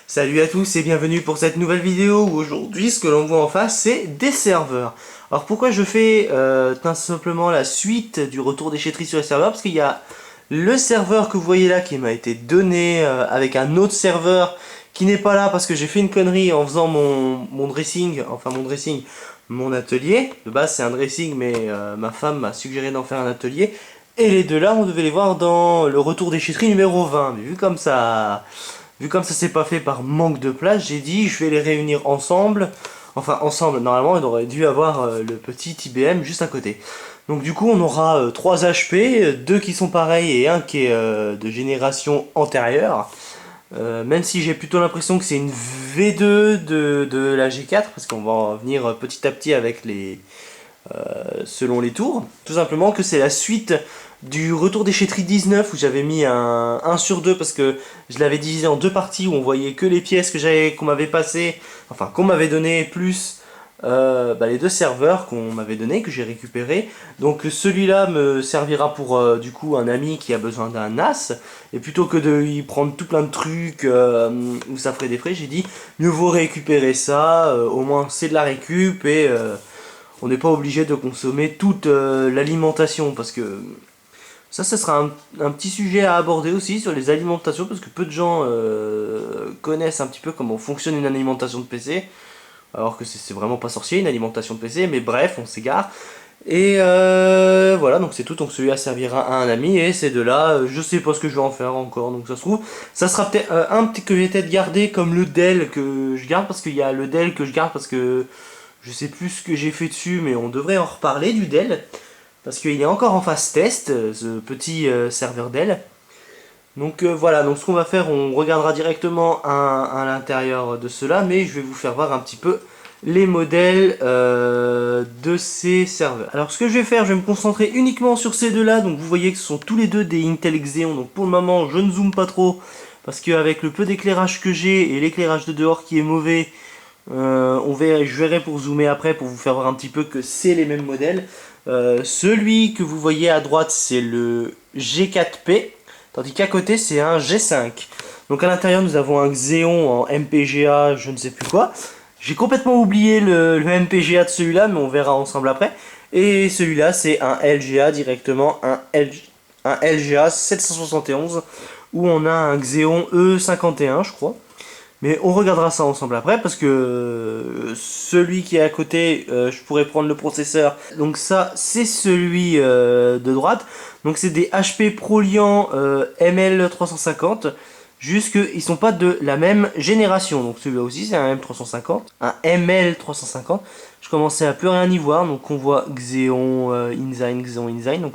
Salut à tous et bienvenue pour cette nouvelle vidéo où aujourd'hui ce que l'on voit en face c'est des serveurs. Alors pourquoi je fais tout simplement la suite du retour déchetterie sur les serveurs? Parce qu'il y a le serveur que vous voyez là qui m'a été donné avec un autre serveur qui n'est pas là parce que j'ai fait une connerie en faisant mon dressing, mon atelier. De base c'est un dressing mais ma femme m'a suggéré d'en faire un atelier. Et les deux là on devait les voir dans le retour déchetterie numéro 20. Mais vu comme ça s'est pas fait par manque de place, j'ai dit je vais les réunir ensemble. Enfin ensemble, normalement il aurait dû avoir le petit IBM juste à côté. Donc du coup on aura 3 HP, 2 qui sont pareils et un qui est de génération antérieure. Même si j'ai plutôt l'impression que c'est une V2 de la G4, parce qu'on va en venir petit à petit avec les, selon les tours. Tout simplement que c'est la suite du retour déchetterie 19 où j'avais mis un 1 sur 2 parce que je l'avais divisé en deux parties où on voyait que les pièces qu'on m'avait passées, enfin qu'on m'avait donné plus les deux serveurs qu'on m'avait donné, que j'ai récupéré. Donc celui-là me servira pour du coup un ami qui a besoin d'un NAS. Et plutôt que de y prendre tout plein de trucs où ça ferait des frais, j'ai dit mieux vaut récupérer ça, au moins c'est de la récup et on n'est pas obligé de consommer toute l'alimentation parce que ça sera un petit sujet à aborder aussi sur les alimentations parce que peu de gens connaissent un petit peu comment fonctionne une alimentation de PC alors que c'est vraiment pas sorcier une alimentation de PC, mais bref, on s'égare. Et voilà, donc c'est tout, donc celui-là servira à un ami, et ces deux-là, je sais pas ce que je vais en faire encore, donc ça se trouve, ça sera peut-être un petit que je vais peut-être garder comme le Dell que je garde, parce qu'il y a le Dell que je garde parce que je sais plus ce que j'ai fait dessus, mais on devrait en reparler du Dell, parce qu'il est encore en phase test, ce petit serveur Dell. Donc voilà, donc ce qu'on va faire, on regardera directement à l'intérieur de cela, mais je vais vous faire voir un petit peu les modèles de ces serveurs. Alors ce que je vais faire, je vais me concentrer uniquement sur ces deux-là, donc vous voyez que ce sont tous les deux des Intel Xeon, donc pour le moment je ne zoome pas trop, parce qu'avec le peu d'éclairage que j'ai et l'éclairage de dehors qui est mauvais, je verrai pour zoomer après pour vous faire voir un petit peu que c'est les mêmes modèles. Celui que vous voyez à droite c'est le G4P, tandis qu'à côté c'est un G5. Donc à l'intérieur nous avons un Xeon en MPGA, je ne sais plus quoi. J'ai complètement oublié le MPGA de celui-là, mais on verra ensemble après. Et celui-là c'est un LGA directement, un LGA 771, où on a un Xeon E51 je crois. Mais on regardera ça ensemble après parce que celui qui est à côté, je pourrais prendre le processeur. Donc ça, c'est celui de droite. Donc c'est des HP Proliant ML350. Juste qu'ils sont pas de la même génération. Donc celui-là aussi c'est un M350, un ML350. Je commençais à plus rien y voir. Donc on voit Xeon Inzine. Donc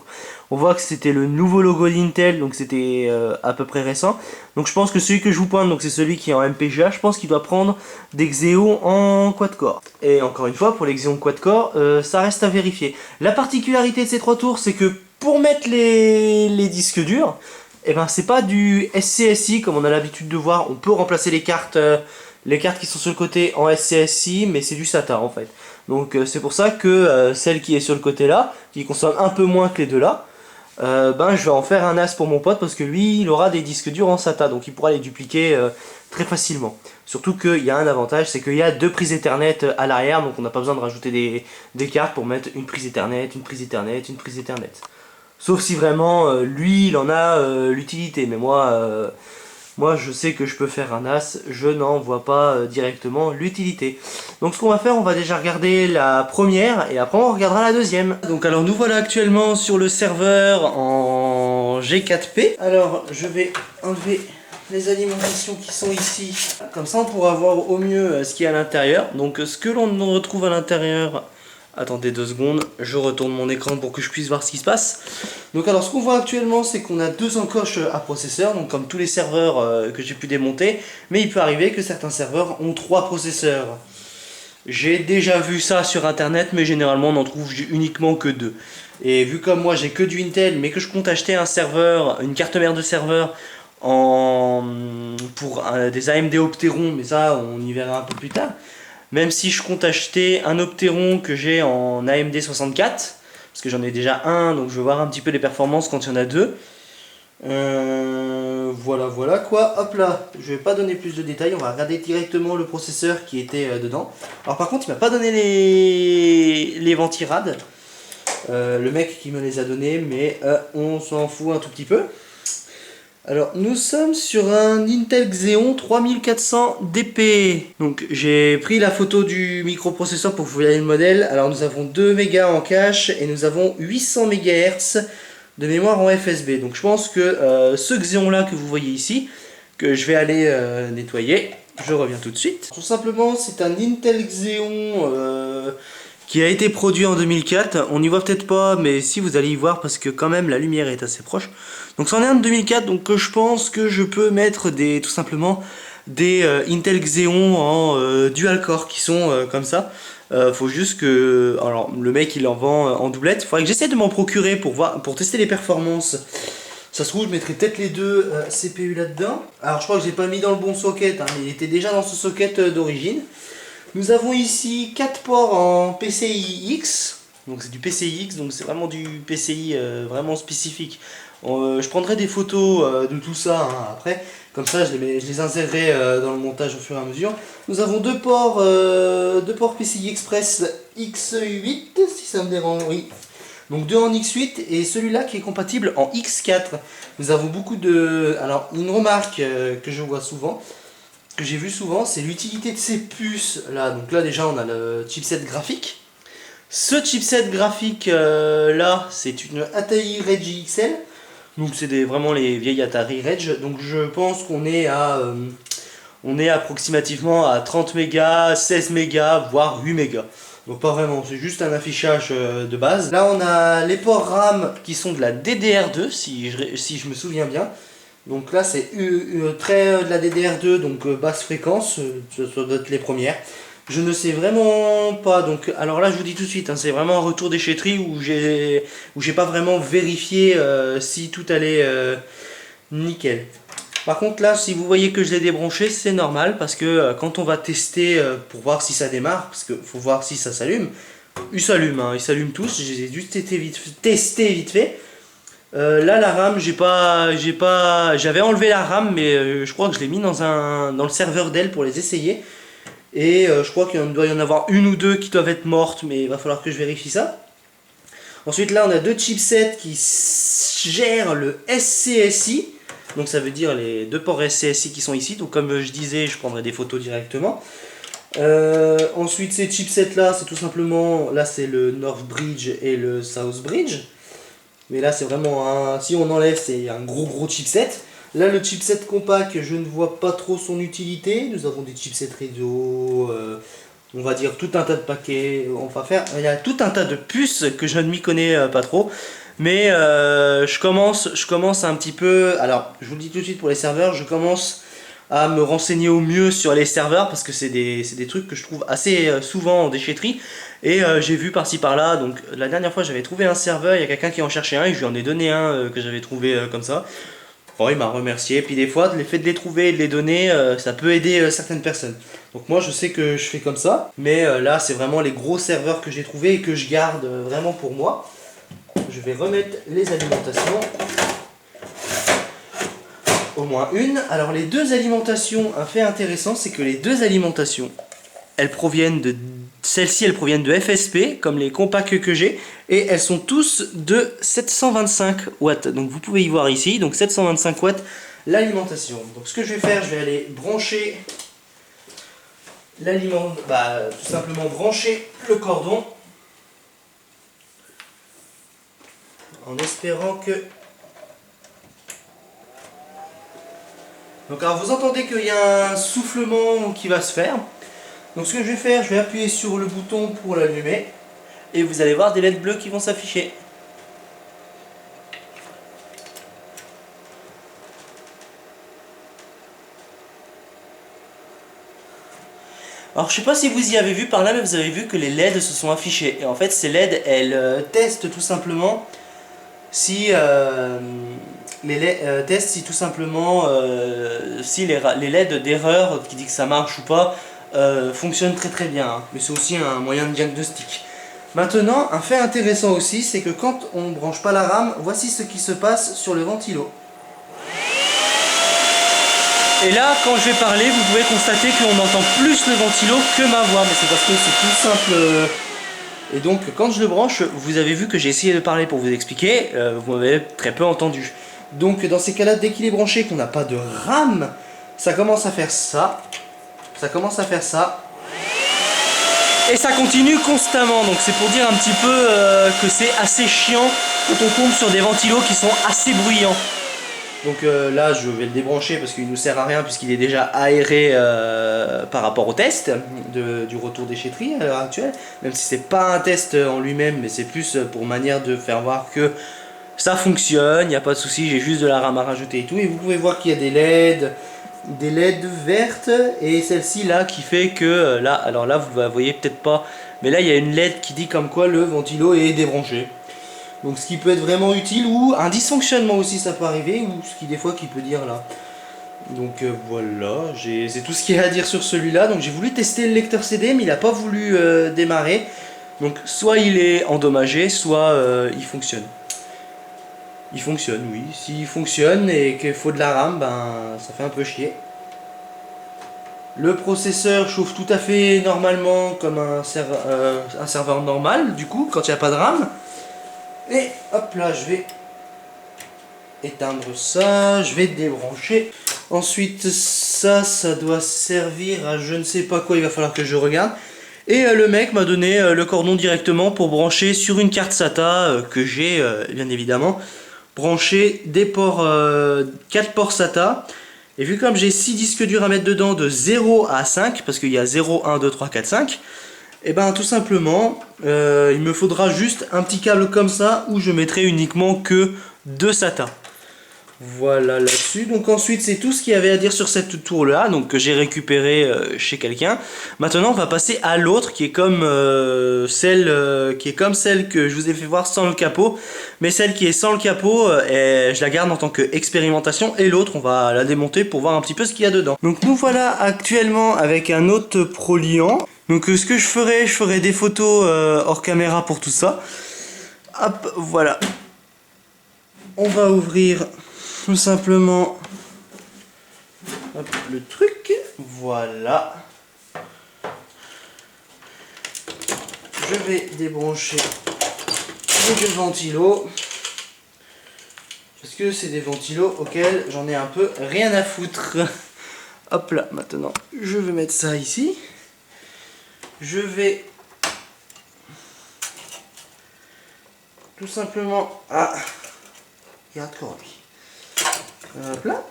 on voit que c'était le nouveau logo d'Intel. Donc c'était à peu près récent. Donc je pense que celui que je vous pointe, donc c'est celui qui est en MPGA. Je pense qu'il doit prendre des Xeon en quad-core. Et encore une fois, pour les Xeon quad-core, ça reste à vérifier. La particularité de ces trois tours, c'est que pour mettre les disques durs, et ben c'est pas du SCSI comme on a l'habitude de voir. On peut remplacer les cartes qui sont sur le côté en SCSI, mais c'est du SATA en fait. Donc c'est pour ça que celle qui est sur le côté là, qui consomme un peu moins que les deux là, je vais en faire un NAS pour mon pote parce que lui il aura des disques durs en SATA, donc il pourra les dupliquer très facilement. Surtout qu'il y a un avantage, c'est qu'il y a deux prises Ethernet à l'arrière, donc on n'a pas besoin de rajouter des cartes pour mettre une prise Ethernet, une prise Ethernet, une prise Ethernet. Sauf si vraiment, lui, il en a l'utilité. Mais moi, je sais que je peux faire un NAS, je n'en vois pas directement l'utilité. Donc ce qu'on va faire, on va déjà regarder la première, et après on regardera la deuxième. Donc alors nous voilà actuellement sur le serveur en G4P. Alors je vais enlever les alimentations qui sont ici. Comme ça on pourra voir au mieux ce qu'il y a à l'intérieur. Donc ce que l'on retrouve à l'intérieur... Attendez 2 secondes, je retourne mon écran pour que je puisse voir ce qui se passe. Donc alors ce qu'on voit actuellement c'est qu'on a deux encoches à processeurs, donc comme tous les serveurs que j'ai pu démonter, mais il peut arriver que certains serveurs ont 3 processeurs. J'ai déjà vu ça sur internet, mais généralement on n'en trouve uniquement que 2. Et vu comme moi j'ai que du Intel, mais que je compte acheter un serveur, une carte mère de serveur pour des AMD Opteron, mais ça on y verra un peu plus tard. Même si je compte acheter un Opteron que j'ai en AMD 64, parce que j'en ai déjà un, donc je vais voir un petit peu les performances quand il y en a deux. voilà quoi, hop là, je vais pas donner plus de détails, on va regarder directement le processeur qui était dedans. Alors par contre il m'a pas donné les ventirades, le mec qui me les a donnés, mais on s'en fout un tout petit peu. Alors nous sommes sur un Intel Xeon 3400 DP. Donc j'ai pris la photo du microprocesseur pour que vous voyez le modèle. Alors nous avons 2 mégas en cache et nous avons 800 MHz de mémoire en FSB. Donc je pense que ce Xeon là que vous voyez ici, que je vais aller nettoyer, je reviens tout de suite. Tout simplement c'est un Intel Xeon qui a été produit en 2004, on n'y voit peut-être pas, mais si vous allez y voir parce que quand même la lumière est assez proche. Donc c'en est un de 2004, donc je pense que je peux mettre tout simplement des Intel Xeon en dual core qui sont comme ça. Faut juste que, alors le mec il en vend en doublette, il faudrait que j'essaie de m'en procurer pour tester les performances. Ça se trouve je mettrai peut-être les deux CPU là-dedans. Alors je crois que je l'ai pas mis dans le bon socket, hein, mais il était déjà dans ce socket d'origine. Nous avons ici 4 ports en PCI X, donc c'est du PCI X, donc c'est vraiment du PCI vraiment spécifique. Je prendrai des photos de tout ça hein, après, comme ça je les insérerai dans le montage au fur et à mesure. Nous avons deux ports PCI Express X8, si ça me dérange, oui. Donc 2 en X8 et celui-là qui est compatible en X4. Nous avons beaucoup de... Alors une remarque que je vois souvent, que j'ai vu souvent, c'est l'utilité de ces puces là. Donc là déjà on a le chipset graphique. Ce chipset graphique là, c'est une Atari Reg XL. Donc c'est vraiment les vieilles Atari Reg. Donc je pense qu'on est approximativement à 30 mégas, 16 mégas, voire 8 mégas. Donc pas vraiment, c'est juste un affichage de base. Là on a les ports RAM qui sont de la DDR2 si je me souviens bien. Donc là c'est très de la DDR2, donc basse fréquence, ça doit être les premières. Je ne sais vraiment pas, donc alors là je vous dis tout de suite, hein, c'est vraiment un retour déchetterie où j'ai pas vraiment vérifié si tout allait nickel. Par contre là si vous voyez que je l'ai débranché c'est normal parce que quand on va tester pour voir si ça démarre, parce qu'il faut voir si ça s'allume, ils s'allument, hein, ils s'allument tous, j'ai juste testé vite fait. Là la RAM j'avais enlevé la RAM mais je crois que je l'ai mis dans le serveur Dell pour les essayer et je crois qu'il doit y en avoir une ou deux qui doivent être mortes mais il va falloir que je vérifie ça. Ensuite là on a deux chipsets qui gèrent le SCSI, donc ça veut dire les deux ports SCSI qui sont ici, donc comme je disais je prendrai des photos directement. Ensuite ces chipsets là c'est tout simplement, là c'est le North Bridge et le South Bridge. Mais là c'est vraiment si on enlève c'est un gros chipset. Là le chipset compact je ne vois pas trop son utilité. Nous avons des chipsets réseau, on va dire tout un tas de paquets. Il y a tout un tas de puces que je ne m'y connais pas trop. Mais je commence un petit peu, alors je vous le dis tout de suite pour les serveurs, je commence à me renseigner au mieux sur les serveurs parce que c'est des trucs que je trouve assez souvent en déchetterie. Et j'ai vu par-ci par-là, donc la dernière fois j'avais trouvé un serveur, il y a quelqu'un qui en cherchait un et je lui en ai donné un que j'avais trouvé comme ça. Bon, il m'a remercié, puis des fois le fait de les trouver et de les donner, ça peut aider certaines personnes. Donc moi je sais que je fais comme ça, mais là c'est vraiment les gros serveurs que j'ai trouvés et que je garde vraiment pour moi. Je vais remettre les alimentations. Au moins une. Alors les deux alimentations, un fait intéressant c'est que les deux alimentations, celles-ci elles proviennent de FSP comme les compacts que j'ai et elles sont tous de 725 watts. Donc vous pouvez y voir ici, donc 725 watts l'alimentation. Donc ce que je vais faire, je vais aller brancher l'aliment, tout simplement brancher le cordon en espérant que... Donc alors vous entendez qu'il y a un soufflement qui va se faire. Donc ce que je vais faire, je vais appuyer sur le bouton pour l'allumer. Et vous allez voir des LED bleus qui vont s'afficher. Alors je sais pas si vous y avez vu par là, mais vous avez vu que les LED se sont affichés. Et en fait ces LED, elles testent tout simplement si... testent si tout simplement si les LED d'erreur qui dit que ça marche ou pas fonctionnent très bien, hein. Mais c'est aussi un moyen de diagnostic. Maintenant, un fait intéressant aussi, c'est que quand on ne branche pas la RAM, voici ce qui se passe sur le ventilo. Et là, quand je vais parler, vous pouvez constater qu'on entend plus le ventilo que ma voix, mais c'est parce que c'est tout simple. Et donc, quand je le branche, vous avez vu que j'ai essayé de parler pour vous expliquer, vous m'avez très peu entendu. Donc, dans ces cas-là, dès qu'il est branché, qu'on n'a pas de RAM, ça commence à faire ça. Ça commence à faire ça. Et ça continue constamment. Donc, c'est pour dire un petit peu que c'est assez chiant quand on tombe sur des ventilos qui sont assez bruyants. Donc là je vais le débrancher parce qu'il ne nous sert à rien puisqu'il est déjà aéré par rapport au test du retour déchetterie à l'heure actuelle. Même si c'est pas un test en lui-même, mais c'est plus pour manière de faire voir que ça fonctionne, il n'y a pas de souci, j'ai juste de la RAM à rajouter et tout. Et vous pouvez voir qu'il y a des LED vertes et celle-ci là qui fait que là, alors là vous la voyez peut-être pas, mais là il y a une LED qui dit comme quoi le ventilo est débranché. Donc ce qui peut être vraiment utile, ou un dysfonctionnement aussi ça peut arriver, ou ce qui des fois qui peut dire là. Donc voilà, c'est tout ce qu'il y a à dire sur celui-là. Donc j'ai voulu tester le lecteur CD mais il n'a pas voulu démarrer. Donc soit il est endommagé, soit il fonctionne. Il fonctionne, oui. S'il fonctionne et qu'il faut de la RAM, ben ça fait un peu chier. Le processeur chauffe tout à fait normalement comme un serveur normal, du coup, quand il n'y a pas de RAM. Et hop là, je vais éteindre ça, je vais débrancher. Ensuite, ça doit servir à je ne sais pas quoi, il va falloir que je regarde. Et le mec m'a donné le cordon directement pour brancher sur une carte SATA que j'ai, bien évidemment. Brancher des ports, 4 ports SATA. Et vu comme j'ai 6 disques durs à mettre dedans de 0 à 5, parce qu'il y a 0, 1, 2, 3, 4, 5, et ben tout simplement, il me faudra juste un petit câble comme ça où je mettrai uniquement que 2 SATA. Voilà là-dessus. Donc ensuite c'est tout ce qu'il y avait à dire sur cette tour là, donc que j'ai récupéré chez quelqu'un. Maintenant on va passer à l'autre qui est comme celle que je vous ai fait voir sans le capot. Mais celle qui est sans le capot, je la garde en tant qu'expérimentation, et l'autre on va la démonter pour voir un petit peu ce qu'il y a dedans. Donc nous voilà actuellement avec un autre Proliant. Donc ce que je ferai des photos hors caméra pour tout ça. Hop, voilà. On va ouvrir tout simplement hop, le truc. Voilà. Je vais débrancher les deux ventilos. Parce que c'est des ventilos auxquels j'en ai un peu rien à foutre. Hop là, maintenant je vais mettre ça ici. Je vais tout simplement regarde quoi lui. Hop là.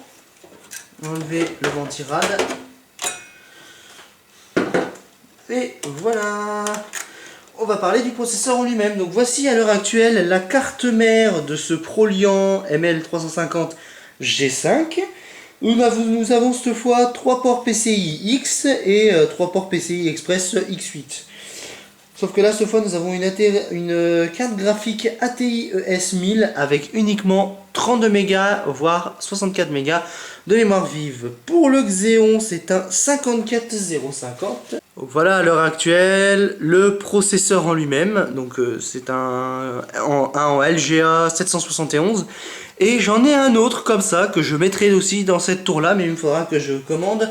Enlever le ventirad. Et voilà. On va parler du processeur en lui-même. Donc voici à l'heure actuelle la carte mère de ce Proliant ML350 G5. Nous avons cette fois 3 ports PCI X et 3 ports PCI Express X8. Sauf que là, cette fois, nous avons une carte graphique ATI ES1000 avec uniquement 32 Mb, voire 64 Mb de mémoire vive. Pour le Xeon, c'est un 54050. Voilà à l'heure actuelle le processeur en lui-même. Donc c'est un en LGA 771. Et j'en ai un autre comme ça que je mettrai aussi dans cette tour là, mais il me faudra que je commande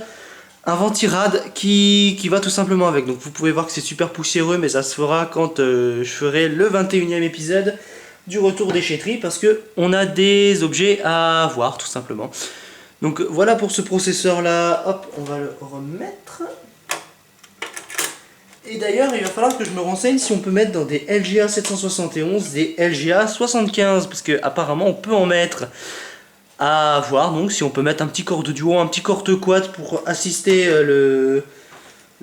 un ventirad qui va tout simplement avec. Donc vous pouvez voir que c'est super poussiéreux, mais ça se fera quand je ferai le 21e épisode du retour déchetterie, parce que on a des objets à voir tout simplement. Donc voilà pour ce processeur là. Hop, on va le remettre. Et d'ailleurs, il va falloir que je me renseigne si on peut mettre dans des LGA 771 des LGA 75, parce que apparemment on peut en mettre. À voir donc si on peut mettre un petit corps de duo, un petit corps de quad pour assister le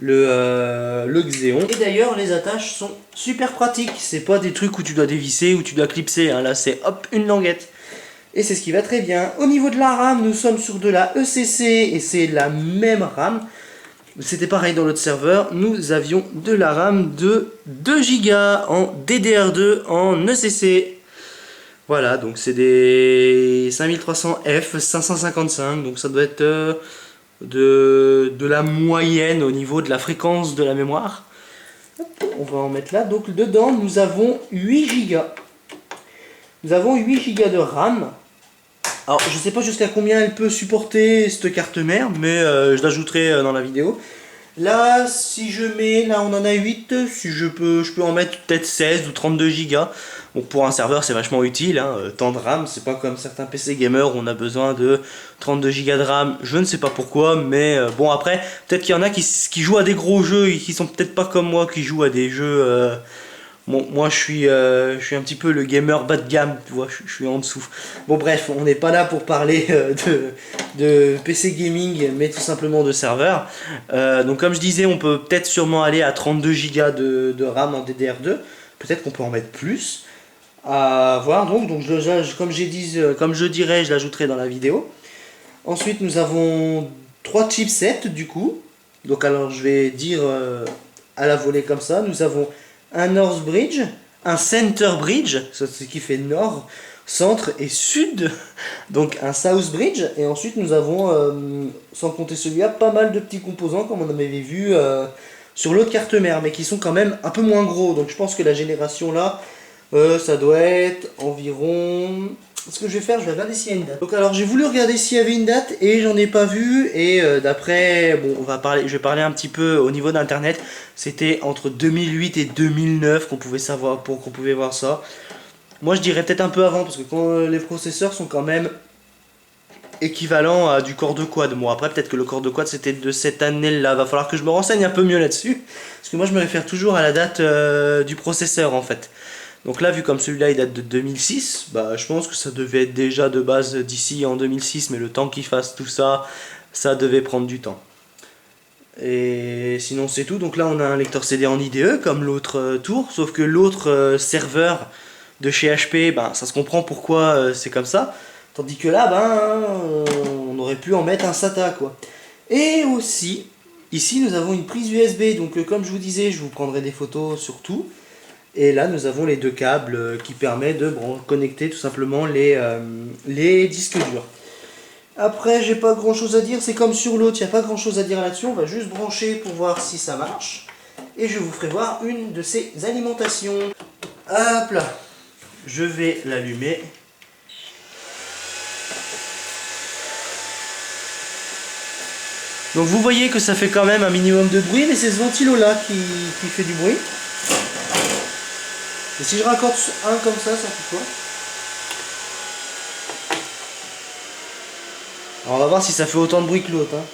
Xeon. Et d'ailleurs les attaches sont super pratiques, c'est pas des trucs où tu dois dévisser, où tu dois clipser, hein. Là c'est hop une languette. Et c'est ce qui va très bien. Au niveau de la RAM, nous sommes sur de la ECC et c'est la même RAM. C'était pareil dans l'autre serveur, nous avions de la RAM de 2 Go en DDR2 en ECC. Voilà, donc c'est des 5300F 555, donc ça doit être de la moyenne au niveau de la fréquence de la mémoire. Hop, on va en mettre là. Donc dedans, nous avons 8 Go. Nous avons 8 Go de RAM. Alors je sais pas jusqu'à combien elle peut supporter cette carte mère, mais je l'ajouterai dans la vidéo. Là, si je mets, là on en a 8, si je peux en mettre peut-être 16 ou 32 gigas. Donc pour un serveur c'est vachement utile, hein. Tant de RAM, c'est pas comme certains PC gamers où on a besoin de 32 gigas de RAM, je ne sais pas pourquoi, mais bon après, peut-être qu'il y en a qui jouent à des gros jeux et qui sont peut-être pas comme moi, qui jouent à des jeux... Bon, moi je suis un petit peu le gamer bas de gamme, tu vois, je suis en dessous. Bon bref, on n'est pas là pour parler de PC gaming, mais tout simplement de serveur. Donc comme je disais, on peut peut-être sûrement aller à 32 Go de RAM en DDR2. Peut-être qu'on peut en mettre plus. À voir donc, comme j'ai dit, comme je dirais, je l'ajouterai dans la vidéo. Ensuite, nous avons 3 chipsets du coup. Donc alors je vais dire à la volée comme ça. Nous avons un North Bridge, un Center Bridge, ce qui fait nord, centre et sud, donc un South Bridge, et ensuite nous avons, sans compter celui-là, pas mal de petits composants comme on avait vu sur l'autre carte mère, mais qui sont quand même un peu moins gros, donc je pense que la génération là, ça doit être environ... Ce que je vais faire, je vais regarder s'il y a une date. Donc alors j'ai voulu regarder s'il y avait une date et j'en ai pas vu, et d'après, bon je vais parler un petit peu au niveau d'internet, c'était entre 2008 et 2009 qu'on pouvait savoir, qu'on pouvait voir ça. Moi je dirais peut-être un peu avant, parce que quand les processeurs sont quand même équivalents à du Core 2 Quad. Bon après peut-être que le Core 2 Quad c'était de cette année-là, va falloir que je me renseigne un peu mieux là-dessus, parce que moi je me réfère toujours à la date du processeur en fait. Donc là, vu comme celui-là il date de 2006, bah, je pense que ça devait être déjà de base d'ici en 2006, mais le temps qu'il fasse tout ça, ça devait prendre du temps. Et sinon c'est tout, donc là on a un lecteur CD en IDE comme l'autre tour, sauf que l'autre serveur de chez HP, ben, ça se comprend pourquoi c'est comme ça, tandis que là, on aurait pu en mettre un SATA quoi. Et aussi, ici nous avons une prise USB, donc comme je vous disais, je vous prendrai des photos sur tout. Et là, nous avons les deux câbles qui permettent de connecter tout simplement les disques durs. Après, j'ai pas grand chose à dire. C'est comme sur l'autre, il n'y a pas grand chose à dire là-dessus. On va juste brancher pour voir si ça marche. Et je vous ferai voir une de ces alimentations. Hop là. Je vais l'allumer. Donc vous voyez que ça fait quand même un minimum de bruit, mais c'est ce ventilo-là qui fait du bruit. Et si je raccorde un comme ça fait quoi? Alors on va voir si ça fait autant de bruit que l'autre. Hein.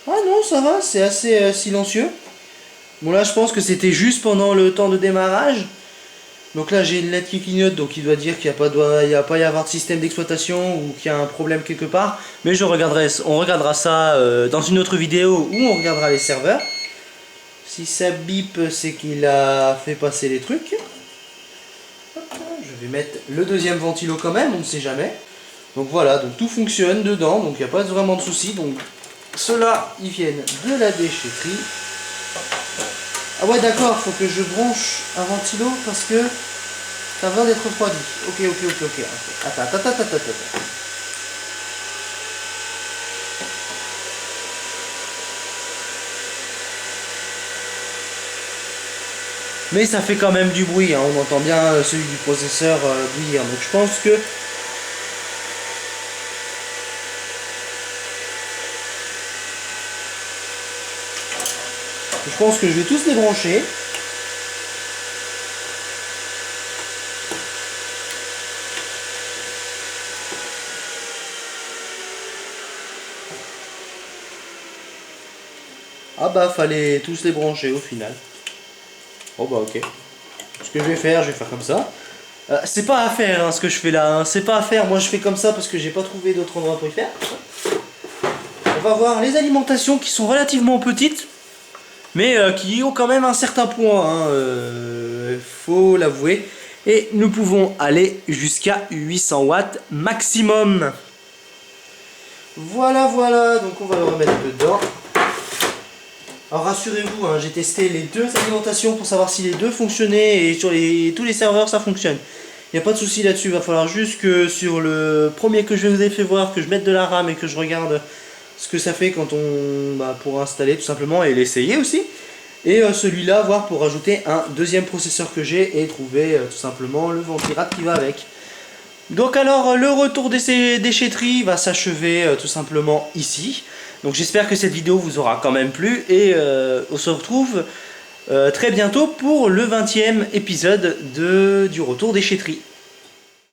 Ah non, ça va, c'est assez silencieux. Bon là je pense que c'était juste pendant le temps de démarrage. Donc là j'ai une LED qui clignote, donc il doit dire qu'il n'y a pas y avoir de système d'exploitation ou qu'il y a un problème quelque part. Mais on regardera ça dans une autre vidéo où on regardera les serveurs. Si ça bip, c'est qu'il a fait passer les trucs. Je vais mettre le deuxième ventilo quand même, on ne sait jamais. Donc voilà, donc tout fonctionne dedans, donc il n'y a pas vraiment de soucis. Donc ceux-là, ils viennent de la déchetterie. Ah ouais d'accord, faut que je branche un ventilo parce que ça vient d'être refroidi. Ok. Attends. Mais ça fait quand même du bruit, hein. On entend bien celui du processeur bouillir. Donc je pense que... je vais tous les brancher. Ah bah fallait tous les brancher au final. Oh bah ok. Ce que je vais faire comme ça. C'est pas à faire hein, ce que je fais là, hein. C'est pas à faire, moi je fais comme ça parce que j'ai pas trouvé d'autre endroit pour y faire. On va voir les alimentations qui sont relativement petites, mais qui ont quand même un certain poids, hein, faut l'avouer. Et nous pouvons aller jusqu'à 800 watts maximum. Voilà, donc on va le remettre dedans. Alors rassurez-vous, hein, j'ai testé les deux alimentations pour savoir si les deux fonctionnaient et sur tous les serveurs ça fonctionne. Il n'y a pas de souci là-dessus, il va falloir juste que sur le premier que je vous ai fait voir, que je mette de la RAM et que je regarde ce que ça fait quand pour installer tout simplement et l'essayer aussi. Et celui-là, voir pour rajouter un deuxième processeur que j'ai et trouver tout simplement le ventirad qui va avec. Donc alors le retour des déchetteries va s'achever tout simplement ici. Donc j'espère que cette vidéo vous aura quand même plu et on se retrouve très bientôt pour le 20e épisode du retour déchetterie.